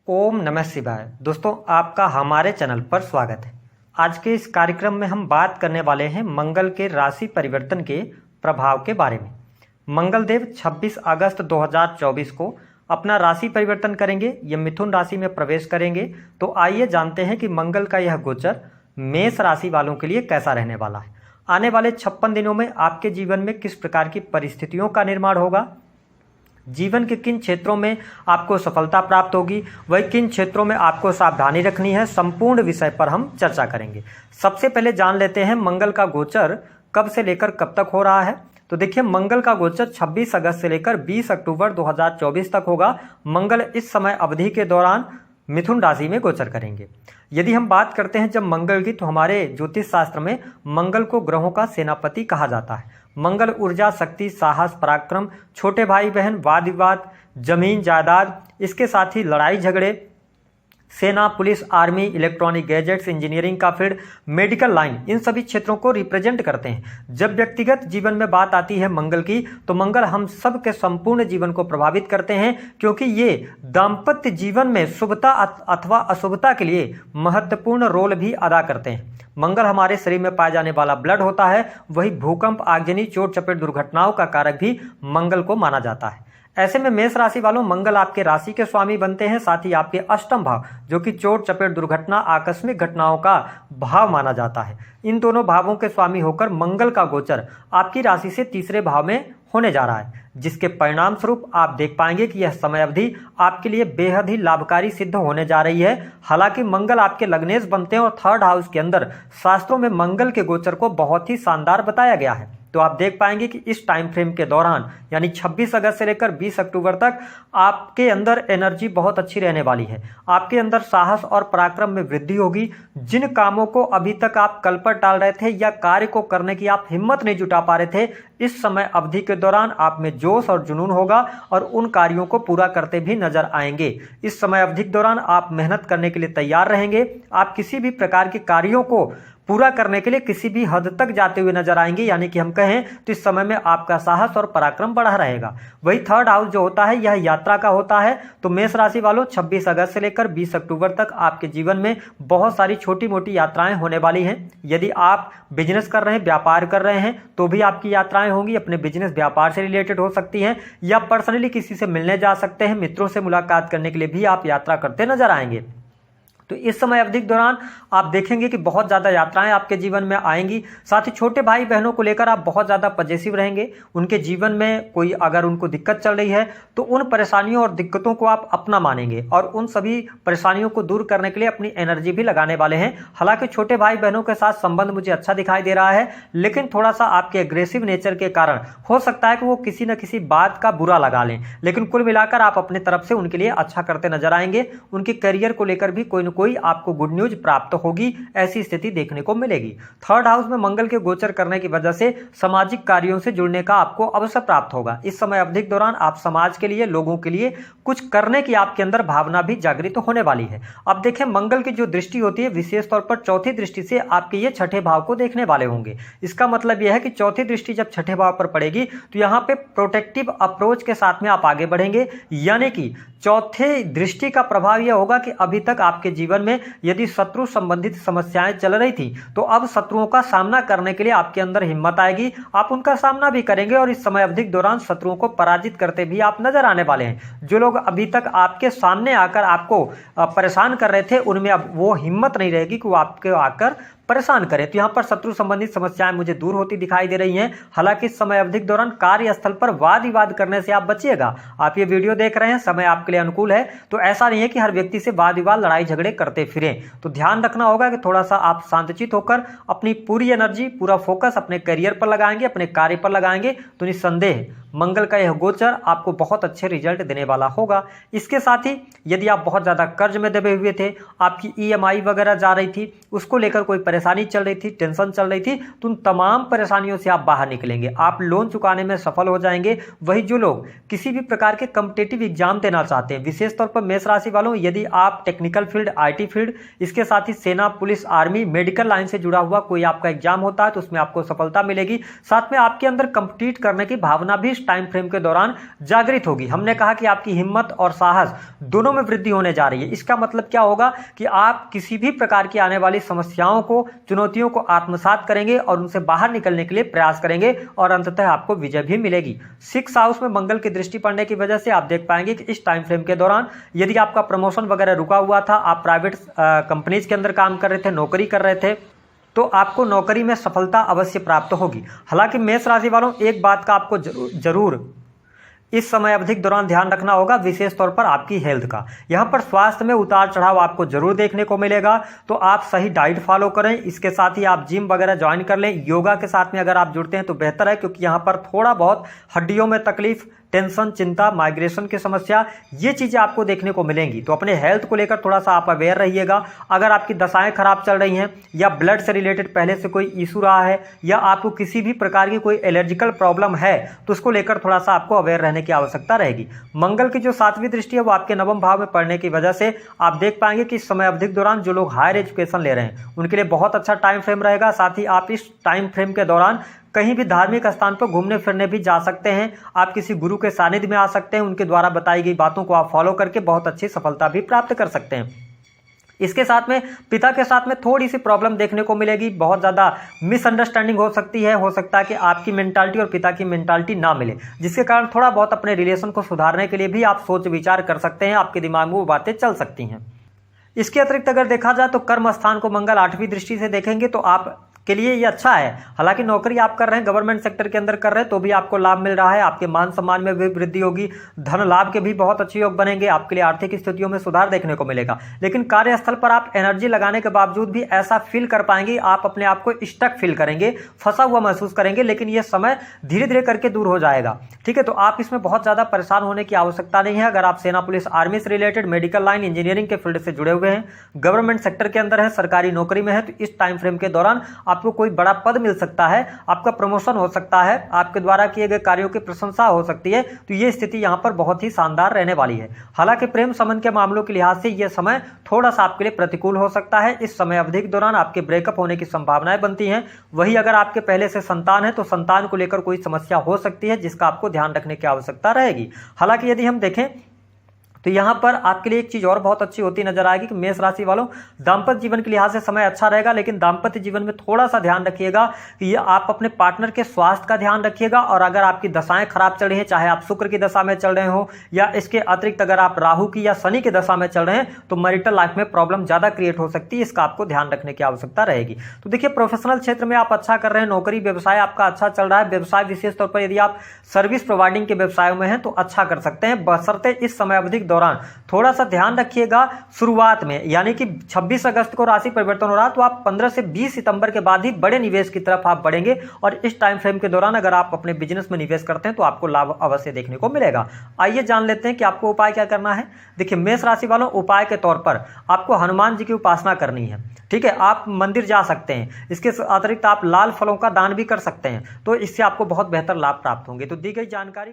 ओम नमः शिवाय। दोस्तों, आपका हमारे चैनल पर स्वागत है। आज के इस कार्यक्रम में हम बात करने वाले हैं मंगल के राशि परिवर्तन के प्रभाव के बारे में। मंगल देव 26 अगस्त 2024 को अपना राशि परिवर्तन करेंगे, ये मिथुन राशि में प्रवेश करेंगे। तो आइए जानते हैं कि मंगल का यह गोचर मेष राशि वालों के लिए कैसा रहने वाला है। आने वाले 56 दिनों में आपके जीवन में किस प्रकार की परिस्थितियों का निर्माण होगा, जीवन के किन क्षेत्रों में आपको सफलता प्राप्त होगी, वही किन क्षेत्रों में आपको सावधानी रखनी है, संपूर्ण विषय पर हम चर्चा करेंगे। सबसे पहले जान लेते हैं मंगल का गोचर कब से लेकर कब तक हो रहा है। तो देखिए, मंगल का गोचर 26 अगस्त से लेकर 20 अक्टूबर 2024 तक होगा। मंगल इस समय अवधि के दौरान मिथुन राशि में गोचर करेंगे। यदि हम बात करते हैं जब मंगल की, तो हमारे ज्योतिष शास्त्र में मंगल को ग्रहों का सेनापति कहा जाता है। मंगल ऊर्जा, शक्ति, साहस, पराक्रम, छोटे भाई बहन, वाद विवाद, जमीन जायदाद, इसके साथ ही लड़ाई झगड़े, सेना, police, army, electronic gadgets, engineering का फील्ड, मेडिकल लाइन, इन सभी क्षेत्रों को रिप्रेजेंट करते हैं। जब व्यक्तिगत जीवन में बात आती है मंगल की, तो मंगल हम सब के संपूर्ण जीवन को प्रभावित करते हैं, क्योंकि ये दाम्पत्य जीवन में शुभता अथवा अशुभता के लिए महत्वपूर्ण रोल भी अदा करते हैं। मंगल हमारे शरीर में पाए जाने वाला ब्लड होता है। वही भूकंप, आगजनी, चोट चपेट दुर्घटनाओं का कारक भी मंगल को माना जाता है। ऐसे में मेष राशि वालों, मंगल आपके राशि के स्वामी बनते हैं, साथ ही आपके अष्टम भाव, जो कि चोट चपेट दुर्घटना, आकस्मिक घटनाओं का भाव माना जाता है। इन दोनों भावों के स्वामी होकर मंगल का गोचर आपकी राशि से तीसरे भाव में होने जा रहा है, जिसके परिणाम स्वरूप आप देख पाएंगे कि यह समय अवधि आपके लिए बेहद ही लाभकारी सिद्ध होने जा रही है। हालांकि मंगल आपके लग्नेश बनते हैं और थर्ड हाउस के अंदर शास्त्रों में मंगल के गोचर को बहुत ही शानदार बताया गया है। तो आप देख पाएंगे कि इस टाइम फ्रेम के दौरान, यानी 26 अगस्त से लेकर 20 अक्टूबर तक, आपके अंदर एनर्जी बहुत अच्छी रहने वाली है। आपके अंदर साहस और पराक्रम में वृद्धि होगी। जिन कामों को अभी तक आप कल पर टाल रहे थे या कार्य को करने की आप हिम्मत नहीं जुटा पा रहे थे, इस समय अवधि के दौरान आप में जोश और जुनून होगा और उन कार्यों को पूरा करते भी नजर आएंगे। इस समय अवधि के दौरान आप मेहनत करने के लिए तैयार रहेंगे। आप किसी भी प्रकार के कार्यों को पूरा करने के लिए किसी भी हद तक जाते हुए नजर आएंगे। यानी कि हम कहें तो इस समय में आपका साहस और पराक्रम बढ़ा रहेगा। वही थर्ड हाउस जो होता है, यह यात्रा का होता है। तो मेष राशि वालों, 26 अगस्त से लेकर 20 अक्टूबर तक आपके जीवन में बहुत सारी छोटी मोटी यात्राएं होने वाली हैं। यदि आप बिजनेस कर रहे हैं, व्यापार कर रहे हैं, तो भी आपकी यात्राएं होंगी। अपने बिजनेस व्यापार से रिलेटेड हो सकती हैं, या पर्सनली किसी से मिलने जा सकते हैं, मित्रों से मुलाकात करने के लिए भी आप यात्रा करते नजर आएंगे। तो इस समय अवधि के दौरान आप देखेंगे कि बहुत ज़्यादा यात्राएं आपके जीवन में आएंगी। साथ ही छोटे भाई बहनों को लेकर आप बहुत ज़्यादा पजेसिव रहेंगे। उनके जीवन में कोई अगर उनको दिक्कत चल रही है, तो उन परेशानियों और दिक्कतों को आप अपना मानेंगे और उन सभी परेशानियों को दूर करने के लिए अपनी एनर्जी भी लगाने वाले हैं। हालांकि छोटे भाई बहनों के साथ संबंध मुझे अच्छा दिखाई दे रहा है, लेकिन थोड़ा सा आपके एग्रेसिव नेचर के कारण हो सकता है कि वो किसी न किसी बात का बुरा लगा लें। लेकिन कुल मिलाकर आप अपने तरफ से उनके लिए अच्छा करते नजर आएंगे। उनके करियर को लेकर भी कोई न कोई आपको गुड न्यूज प्राप्त होगी, ऐसी स्थिति देखने को मिलेगी। थर्ड हाउस में मंगल के गोचर करने की वजह से सामाजिक कार्यों से जुड़ने का आपको अवसर प्राप्त होगा। इस समय अवधि के दौरान आप समाज के लिए, लोगों के लिए कुछ करने की आपके अंदर भावना भी जागृत होने वाली है। अब देखें, मंगल की जो दृष्टि होती है, विशेष तौर पर चौथी दृष्टि से आपके ये छठे भाव को देखने वाले होंगे। इसका मतलब यह है कि चौथी दृष्टि जब छठे भाव पर पड़ेगी, तो यहाँ पे प्रोटेक्टिव अप्रोच के साथ में आप आगे बढ़ेंगे। यानी कि चौथे दृष्टि का प्रभाव यह होगा कि अभी तक आपके जीवन में यदि शत्रु संबंधित समस्याएं चल रही थी, तो अब शत्रुओं का सामना करने के लिए आपके अंदर हिम्मत आएगी। आप उनका सामना भी करेंगे और इस समय अवधि के दौरान शत्रुओं को पराजित करते भी आप नजर आने वाले हैं। जो लोग अभी तक आपके सामने आकर आपको परेशान कर रहे थे, उनमें अब वो हिम्मत नहीं रहेगी कि वो आपके आकर परेशान करें। तो यहाँ पर शत्रु संबंधित समस्याएं मुझे दूर होती दिखाई दे रही हैं। हालांकि इस समय अवधि के दौरान कार्यस्थल पर वाद विवाद करने से आप बचिएगा। आप ये वीडियो देख रहे हैं, समय आपके लिए अनुकूल है, तो ऐसा नहीं है कि हर व्यक्ति से वाद विवाद, लड़ाई झगड़े करते फिरें। तो ध्यान रखना होगा कि थोड़ा सा आप शांतचित होकर अपनी पूरी एनर्जी, पूरा फोकस अपने करियर पर लगाएंगे, अपने कार्य पर लगाएंगे, तो निस्संदेह मंगल का यह गोचर आपको बहुत अच्छे रिजल्ट देने वाला होगा। इसके साथ ही यदि आप बहुत ज्यादा कर्ज में दबे हुए थे, आपकी EMI वगैरह जा रही थी, उसको लेकर कोई परेशानी चल रही थी, टेंशन चल रही थी, तो उन तमाम परेशानियों से आप बाहर निकलेंगे, आप लोन चुकाने में सफल हो जाएंगे। वही जो लोग किसी भी प्रकार के कॉम्पिटिटिव एग्जाम देना चाहते हैं, विशेष तौर पर मेष राशि वालों, यदि आप टेक्निकल फील्ड, IT फील्ड, इसके साथ ही सेना, पुलिस, आर्मी, मेडिकल लाइन से जुड़ा हुआ कोई आपका एग्जाम होता है तो उसमें आपको सफलता मिलेगी। साथ में आपके अंदर कम्पीट करने की भावना भी इस टाइम फ्रेम के दौरान जागृत होगी। हमने कहा कि आपकी हिम्मत और साहस दोनों में वृद्धि होने जा रही है। इसका मतलब क्या होगा कि आप किसी भी प्रकार की आने वाली समस्याओं को, चुनौतियों को आत्मसात करेंगे और उनसे बाहर निकलने के लिए प्रयास करेंगे और अंततः आपको विजय भी मिलेगी। 6th हाउस में मंगल की दृष्टि पड़ने की वजह से आप देख पाएंगे कि इस टाइम फ्रेम के दौरान यदि आपका प्रमोशन वगैरह रुका हुआ था, आप प्राइवेट कंपनीज के अंदर काम कर रहे थे, नौकरी कर रहे थे, तो आपको नौकरी में सफलता अवश्य प्राप्त होगी। हालांकि मेष राशि वालों, एक बात का आपको जरूर इस समय अवधि के दौरान ध्यान रखना होगा, विशेष तौर पर आपकी हेल्थ का। यहाँ पर स्वास्थ्य में उतार चढ़ाव आपको जरूर देखने को मिलेगा, तो आप सही डाइट फॉलो करें। इसके साथ ही आप जिम वगैरह ज्वाइन कर लें। योगा के साथ में अगर आप जुड़ते हैं तो बेहतर है, क्योंकि यहाँ पर थोड़ा बहुत हड्डियों में तकलीफ, टेंशन, चिंता, माइग्रेशन की समस्या, ये चीजें आपको देखने को मिलेंगी। तो अपने हेल्थ को लेकर थोड़ा सा आप अवेयर रहिएगा। अगर आपकी दशाएं खराब चल रही हैं या ब्लड से रिलेटेड पहले से कोई इशू रहा है या आपको किसी भी प्रकार की कोई एलर्जिकल प्रॉब्लम है तो उसको लेकर थोड़ा सा आपको अवेयर रहने की आवश्यकता रहेगी। मंगल की जो 7वीं दृष्टि है वो आपके 9वें भाव में पड़ने की वजह से आप देख पाएंगे कि इस समय अवधि के दौरान जो लोग हायर एजुकेशन ले रहे हैं उनके लिए बहुत अच्छा टाइम फ्रेम रहेगा। साथ ही आप इस टाइम फ्रेम के दौरान कहीं भी धार्मिक स्थान पर घूमने फिरने भी जा सकते हैं। आप किसी गुरु के सानिध्य में आ सकते हैं, उनके द्वारा बताई गई बातों को आप फॉलो करके बहुत अच्छी सफलता भी प्राप्त कर सकते हैं। इसके साथ में पिता के साथ में थोड़ी सी प्रॉब्लम देखने को मिलेगी, बहुत ज़्यादा मिसअंडरस्टैंडिंग हो सकती है। हो सकता है कि आपकी मेंटालिटी और पिता की मेंटालिटी ना मिले, जिसके कारण थोड़ा बहुत अपने रिलेशन को सुधारने के लिए भी आप सोच विचार कर सकते हैं, आपके दिमाग में वो बातें चल सकती हैं। इसके अतिरिक्त अगर देखा जाए तो कर्म स्थान को मंगल 8वीं दृष्टि से देखेंगे तो आप के लिए ये अच्छा है। हालांकि नौकरी आप कर रहे हैं, गवर्नमेंट सेक्टर के अंदर कर रहे हैं, तो भी आपको लाभ मिल रहा है। आपके मान सम्मान में भी वृद्धि होगी, धन लाभ के भी बहुत अच्छे योग बनेंगे, आपके लिए आर्थिक स्थितियों में सुधार देखने को मिलेगा। लेकिन कार्यस्थल पर आप एनर्जी लगाने के बावजूद भी ऐसा फील कर पाएंगे, आप अपने आप को स्टक फील करेंगे, फंसा हुआ महसूस करेंगे, लेकिन यह समय धीरे धीरे करके दूर हो जाएगा। ठीक है, तो आप इसमें बहुत ज्यादा परेशान होने की आवश्यकता नहीं है। अगर आप सेना, पुलिस, आर्मी से रिलेटेड, मेडिकल लाइन, इंजीनियरिंग के फील्ड से जुड़े हुए हैं, गवर्नमेंट सेक्टर के अंदर है, सरकारी नौकरी में है, तो इस टाइम फ्रेम के दौरान आपको कोई बड़ा पद मिल सकता है, आपका प्रमोशन हो सकता है, आपके द्वारा किए गए कार्यों की प्रशंसा हो सकती है। तो ये स्थिति यहां पर बहुत ही शानदार रहने वाली है। हालांकि प्रेम संबंध के मामलों के लिहाज से यह समय थोड़ा सा आपके लिए प्रतिकूल हो सकता है। इस समय अवधि के दौरान आपके ब्रेकअप होने की संभावनाएं बनती हैं। वही अगर आपके पहले से संतान है तो संतान को लेकर कोई समस्या हो सकती है, जिसका आपको ध्यान रखने की आवश्यकता रहेगी। हालांकि यदि हम देखें तो यहां पर आपके लिए एक चीज और बहुत अच्छी होती नजर आएगी कि मेष राशि वालों, दाम्पत्य जीवन के लिहाज से समय अच्छा रहेगा, लेकिन दाम्पत्य जीवन में थोड़ा सा ध्यान रखिएगा कि ये आप अपने पार्टनर के स्वास्थ्य का ध्यान रखिएगा। और अगर आपकी दशाएं खराब चल रही हैं, चाहे आप शुक्र की दशा में चल रहे हो या इसके अतिरिक्त अगर आप राहु की या शनि की दशा में चल रहे हैं, तो मैरिटल लाइफ में प्रॉब्लम ज्यादा क्रिएट हो सकती है। इसका आपको ध्यान रखने की आवश्यकता रहेगी। तो देखिए, प्रोफेशनल क्षेत्र में आप अच्छा कर रहे हैं, नौकरी व्यवसाय आपका अच्छा चल रहा है। व्यवसाय विशेष तौर पर यदि आप सर्विस प्रोवाइडिंग के व्यवसायों में हैं तो अच्छा कर सकते हैं, बशर्ते इस समय अवधि के दौरान थोड़ा सा ध्यान रखिएगा। शुरुआत में यानी कि 26 अगस्त को राशि परिवर्तन हो रहा, तो आप 15 से 20 सितंबर के बाद ही बड़े निवेश की तरफ आप बढ़ेंगे। और इस टाइम फ्रेम के दौरान अगर आप अपने बिजनेस में निवेश करते हैं तो आपको लाभ अवश्य देखने को मिलेगा। आइए जान लेते हैं कि आपको उपाय क्या करना है। देखिए मेष राशि वालों, उपाय के तौर पर आपको हनुमान जी की उपासना करनी है। ठीक है, आप मंदिर जा सकते हैं, इसके अतिरिक्त आप लाल फलों का दान भी कर सकते हैं, तो इससे आपको बहुत बेहतर लाभ प्राप्त होंगे। तो दी गई जानकारी